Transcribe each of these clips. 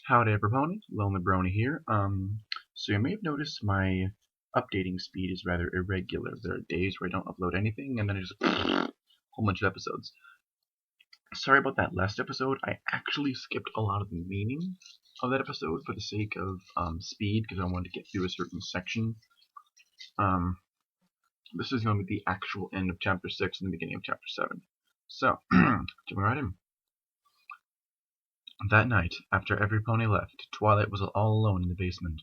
Howdy everyone, Lonely Brony here. So you may have noticed my updating speed is rather irregular. There are days where I don't upload anything, and then I just a whole bunch of episodes. Sorry about that last episode. I actually skipped a lot of the meaning of that episode for the sake of speed, because I wanted to get through a certain section. This is going to be the actual end of Chapter 6 and the beginning of Chapter 7. So, jumping right in. That night, after every pony left, Twilight was all alone in the basement.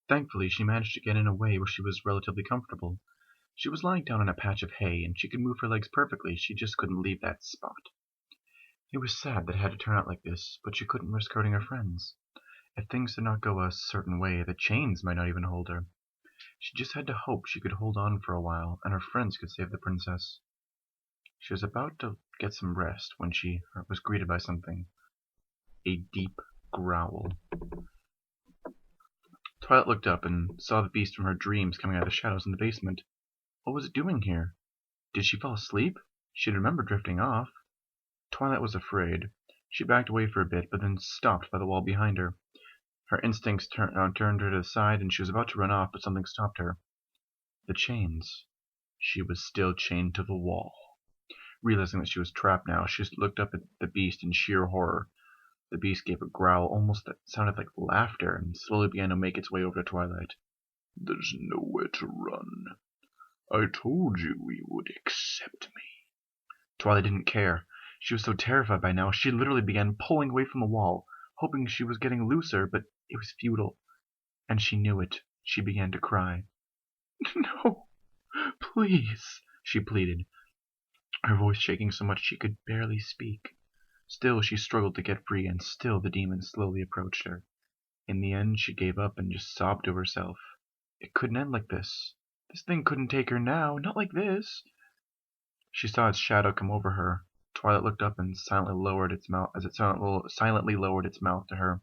Thankfully, she managed to get in a way where she was relatively comfortable. She was lying down on a patch of hay, and she could move her legs perfectly, she just couldn't leave that spot. It was sad that it had to turn out like this, but she couldn't risk hurting her friends. If things did not go a certain way, the chains might not even hold her. She just had to hope she could hold on for a while, and her friends could save the princess. She was about to get some rest when she was greeted by something. A deep growl. Twilight looked up and saw the beast from her dreams coming out of the shadows in the basement. What was it doing here? Did she fall asleep? She had remembered drifting off. Twilight was afraid. She backed away for a bit, but then stopped by the wall behind her. Her instincts turned her to the side, and she was about to run off, but something stopped her. The chains. She was still chained to the wall. Realizing that she was trapped now, she looked up at the beast in sheer horror. The beast gave a growl almost that sounded like laughter, and slowly began to make its way over to Twilight. "There's nowhere to run. I told you you would accept me." Twilight didn't care. She was so terrified by now, she literally began pulling away from the wall, hoping she was getting looser, but it was futile. And she knew it. She began to cry. "No, please," she pleaded, her voice shaking so much she could barely speak. Still she struggled to get free, and still the demon slowly approached her. In the end she gave up and just sobbed to herself. It couldn't end like this. This thing couldn't take her now, not like this. She saw its shadow come over her. Twilight looked up and silently lowered its mouth to her.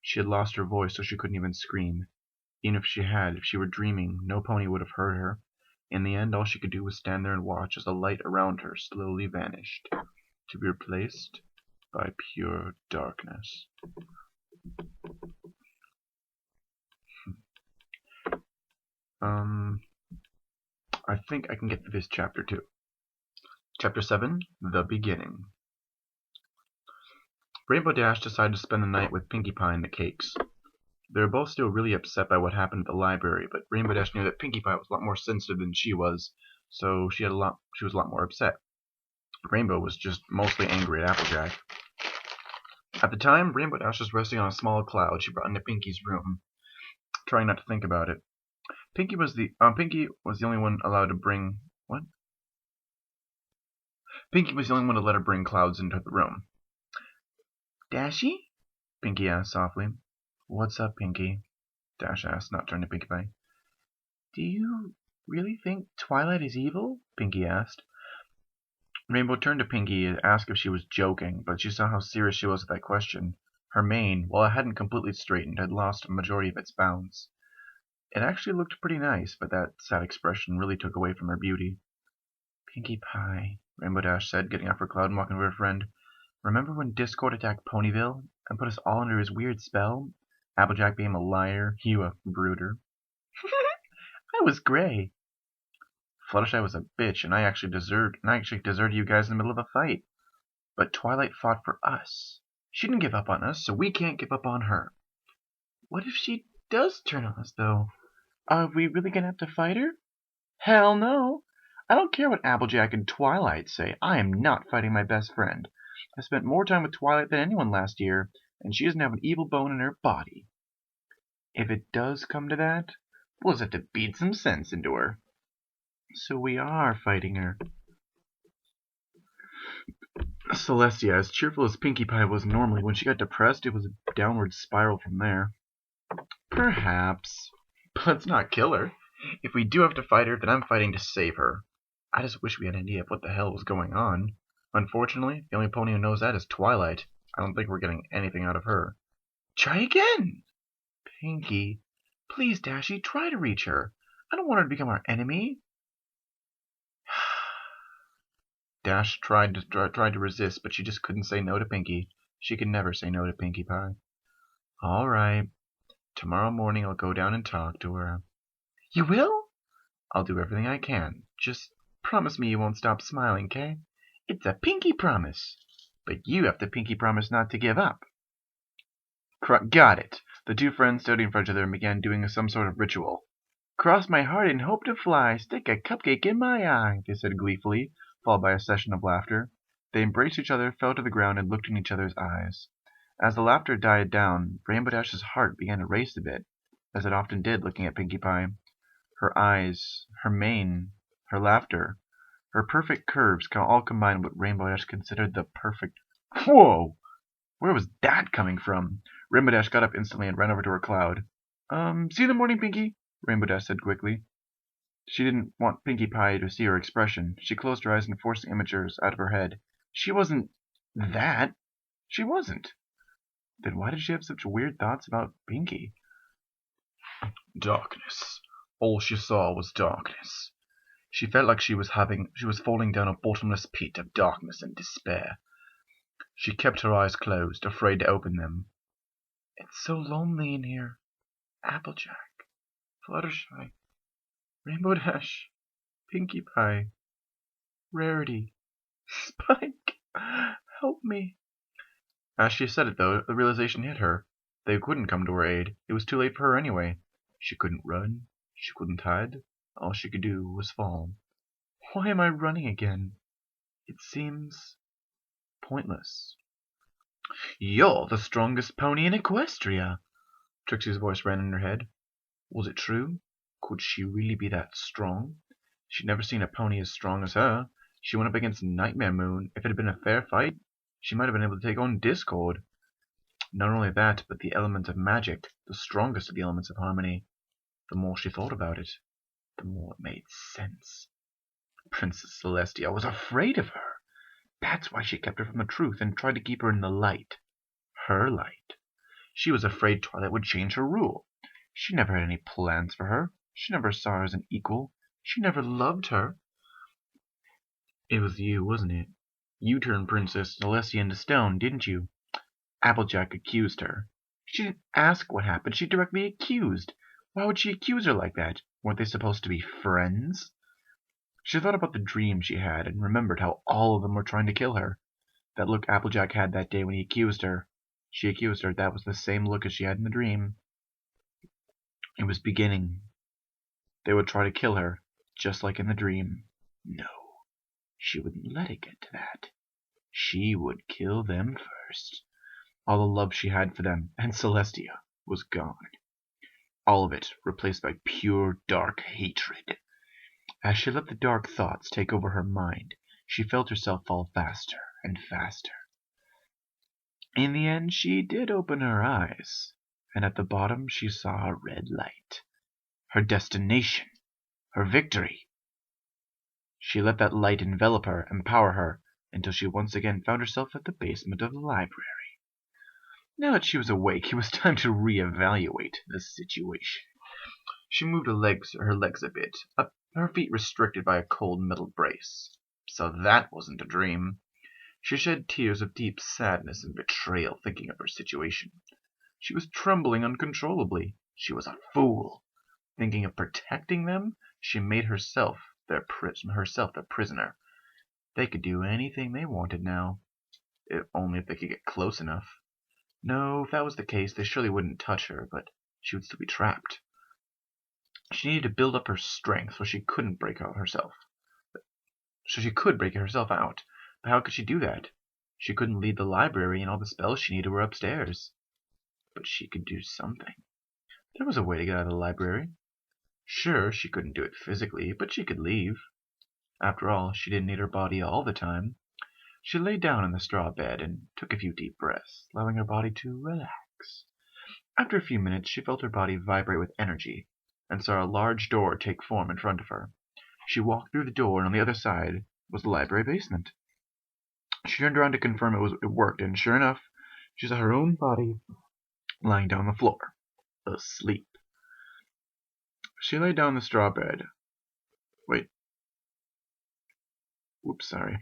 She had lost her voice, so she couldn't even scream. Even if she were dreaming, no pony would have heard her. In the end, all she could do was stand there and watch as the light around her slowly vanished, to be replaced by pure darkness. I think I can get through this chapter too. Chapter 7, The Beginning. Rainbow Dash decided to spend the night with Pinkie Pie and the cakes. They were both still really upset by what happened at the library, but Rainbow Dash knew that Pinkie Pie was a lot more sensitive than she was, so she was a lot more upset. Rainbow was just mostly angry at Applejack. At the time, Rainbow Dash was resting on a small cloud she brought into Pinkie's room, trying not to think about it. Pinkie was the only one allowed to bring Pinkie was the only one to let her bring clouds into the room. "Dashy?" Pinkie asked softly. "What's up, Pinkie?" Dash asked, not turning to Pinkie Pie. "Do you really think Twilight is evil?" Pinkie asked. Rainbow turned to Pinkie and asked if she was joking, but she saw how serious she was at that question. Her mane, while it hadn't completely straightened, had lost a majority of its bounce. It actually looked pretty nice, but that sad expression really took away from her beauty. "Pinkie Pie," Rainbow Dash said, getting off her cloud and walking to her friend. "Remember when Discord attacked Ponyville and put us all under his weird spell? Applejack being a liar, you a brooder." "I was gray." "Fluttershy was a bitch, and I actually deserted you guys in the middle of a fight. But Twilight fought for us. She didn't give up on us, so we can't give up on her." "What if she does turn on us, though? Are we really gonna have to fight her?" "Hell no! I don't care what Applejack and Twilight say. I am not fighting my best friend. I spent more time with Twilight than anyone last year, and she doesn't have an evil bone in her body. If it does come to that, we'll just have to beat some sense into her." "So we are fighting her." Celestia, as cheerful as Pinkie Pie was normally, when she got depressed, it was a downward spiral from there. "Perhaps. But let's not kill her. If we do have to fight her, then I'm fighting to save her. I just wish we had an idea of what the hell was going on. Unfortunately, the only pony who knows that is Twilight. I don't think we're getting anything out of her." "Try again!" "Pinkie, please, Dashy, try to reach her. I don't want her to become our enemy." Dash tried to resist, but she just couldn't say no to Pinkie. She could never say no to Pinkie Pie. All right. Tomorrow morning I'll go down and talk to her. You will? I'll do everything I can. Just promise me you won't stop smiling, okay? It's a pinky promise. But you have to pinky promise not to give up. Got it. The two friends stood in front of them and began doing some sort of ritual. Cross my heart and hope to fly. Stick a cupcake in my eye, they said gleefully, followed by a session of laughter. They embraced each other, fell to the ground, and looked in each other's eyes. As the laughter died down, Rainbow Dash's heart began to race a bit, as it often did looking at Pinkie Pie. Her eyes, her mane, her laughter, her perfect curves all combined what Rainbow Dash considered the perfect... Whoa! Where was that coming from? Rainbow Dash got up instantly and ran over to her cloud. See you in the morning, Pinkie, Rainbow Dash said quickly. She didn't want Pinkie Pie to see her expression. She closed her eyes and forced the images out of her head. She wasn't that. She wasn't. Then why did she have such weird thoughts about Pinkie? Darkness. All she saw was darkness. She felt like she was falling down a bottomless pit of darkness and despair. She kept her eyes closed, afraid to open them. It's so lonely in here. Applejack, Fluttershy, Rainbow Dash, Pinkie Pie, Rarity, Spike, help me. As she said it, though, the realization hit her. They couldn't come to her aid. It was too late for her anyway. She couldn't run. She couldn't hide. All she could do was fall. Why am I running again? It seems pointless. You're the strongest pony in Equestria. Trixie's voice ran in her head. Was it true? Could she really be that strong? She'd never seen a pony as strong as her. She went up against Nightmare Moon. If it had been a fair fight, she might have been able to take on Discord. Not only that, but the element of magic, the strongest of the elements of harmony. The more she thought about it, the more it made sense. Princess Celestia was afraid of her. That's why she kept her from the truth and tried to keep her in the light. Her light. She was afraid Twilight would change her rule. She never had any plans for her. She never saw her as an equal. She never loved her. It was you, wasn't it? You turned Princess Celestia into stone, didn't you? Applejack accused her. She didn't ask what happened. She directly accused. Why would she accuse her like that? Weren't they supposed to be friends? She thought about the dream she had and remembered how all of them were trying to kill her. That look Applejack had that day when he accused her. She accused her. That was the same look as she had in the dream. It was beginning. They would try to kill her, just like in the dream. No, she wouldn't let it get to that. She would kill them first. All the love she had for them and Celestia was gone. All of it replaced by pure dark hatred. As she let the dark thoughts take over her mind, she felt herself fall faster and faster. In the end, she did open her eyes, and at the bottom she saw a red light. Her destination, her victory. She let that light envelop her, empower her, until she once again found herself at the basement of the library. Now that she was awake, it was time to reevaluate the situation. She moved her legs a bit, her feet restricted by a cold metal brace. So that wasn't a dream. She shed tears of deep sadness and betrayal thinking of her situation. She was trembling uncontrollably. She was a fool. Thinking of protecting them, she made herself their prisoner. They could do anything they wanted now. Only if they could get close enough. No, if that was the case, they surely wouldn't touch her, but she would still be trapped. She needed to build up her strength so she could break herself out. But how could she do that? She couldn't leave the library, and all the spells she needed were upstairs. But she could do something. There was a way to get out of the library. Sure, she couldn't do it physically, but she could leave. After all, she didn't need her body all the time. She lay down in the straw bed and took a few deep breaths, allowing her body to relax. After a few minutes, she felt her body vibrate with energy and saw a large door take form in front of her. She walked through the door, and on the other side was the library basement. She turned around to confirm it worked, and sure enough, she saw her own body lying down on the floor, asleep. She lay down on the straw bed. Sorry.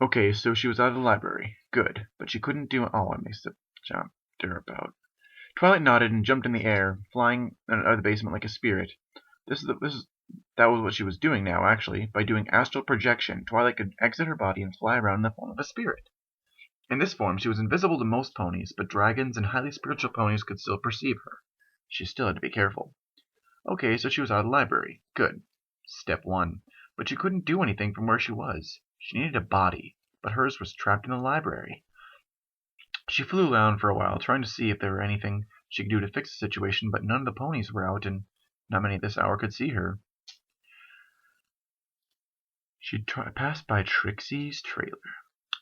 Okay, so she was out of the library. Good, but she couldn't do... Oh, I missed a jump. about. Twilight nodded and jumped in the air, flying out of the basement like a spirit. That was what she was doing now, actually. By doing astral projection, Twilight could exit her body and fly around in the form of a spirit. In this form, she was invisible to most ponies, but dragons and highly spiritual ponies could still perceive her. She still had to be careful. Okay, so she was out of the library. Good. Step 1. But she couldn't do anything from where she was. She needed a body, but hers was trapped in the library. She flew around for a while, trying to see if there were anything she could do to fix the situation, but none of the ponies were out, and not many at this hour could see her. She passed by Trixie's trailer.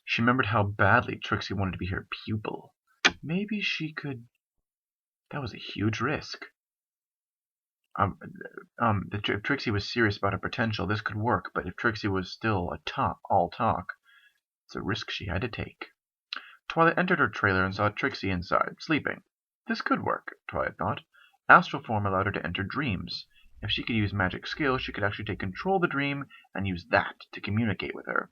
She remembered how badly Trixie wanted to be her pupil. Maybe she could... That was a huge risk. If Trixie was serious about her potential, this could work, but if Trixie was still all talk, it's a risk she had to take. Twilight entered her trailer and saw Trixie inside, sleeping. This could work, Twilight thought. Astral form allowed her to enter dreams. If she could use magic skill, she could actually take control of the dream and use that to communicate with her.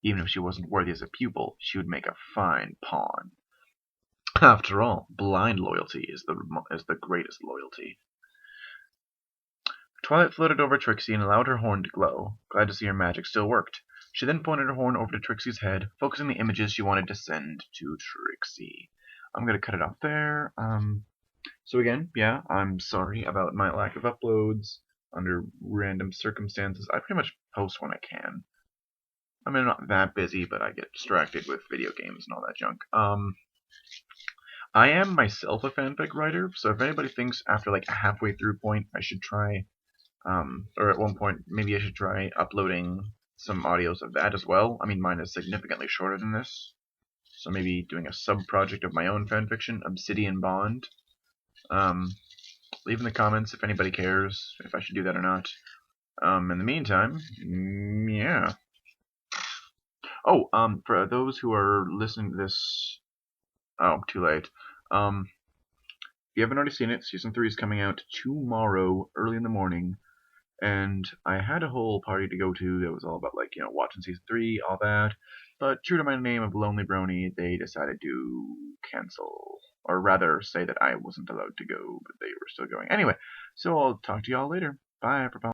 Even if she wasn't worthy as a pupil, she would make a fine pawn. After all, blind loyalty is the greatest loyalty. Twilight floated over Trixie and allowed her horn to glow, glad to see her magic still worked. She then pointed her horn over to Trixie's head, focusing the images she wanted to send to Trixie. I'm going to cut it off there. So again, yeah, I'm sorry about my lack of uploads under random circumstances. I pretty much post when I can. I mean, I'm not that busy, but I get distracted with video games and all that junk. I am myself a fanfic writer, so if anybody thinks after like a halfway through point I should try, or at one point maybe I should try uploading some audios of that as well. I mean, mine is significantly shorter than this, so maybe doing a sub-project of my own fanfiction, Obsidian Bond. Leave in the comments if anybody cares if I should do that or not. In the meantime, yeah. Oh, for those who are listening to this, oh, too late. If you haven't already seen it, season 3 is coming out tomorrow, early in the morning. And I had a whole party to go to that was all about, like, watching season 3, all that. But true to my name of Lonely Brony, they decided to cancel. Or rather, say that I wasn't allowed to go, but they were still going. Anyway, so I'll talk to y'all later. Bye, everybody.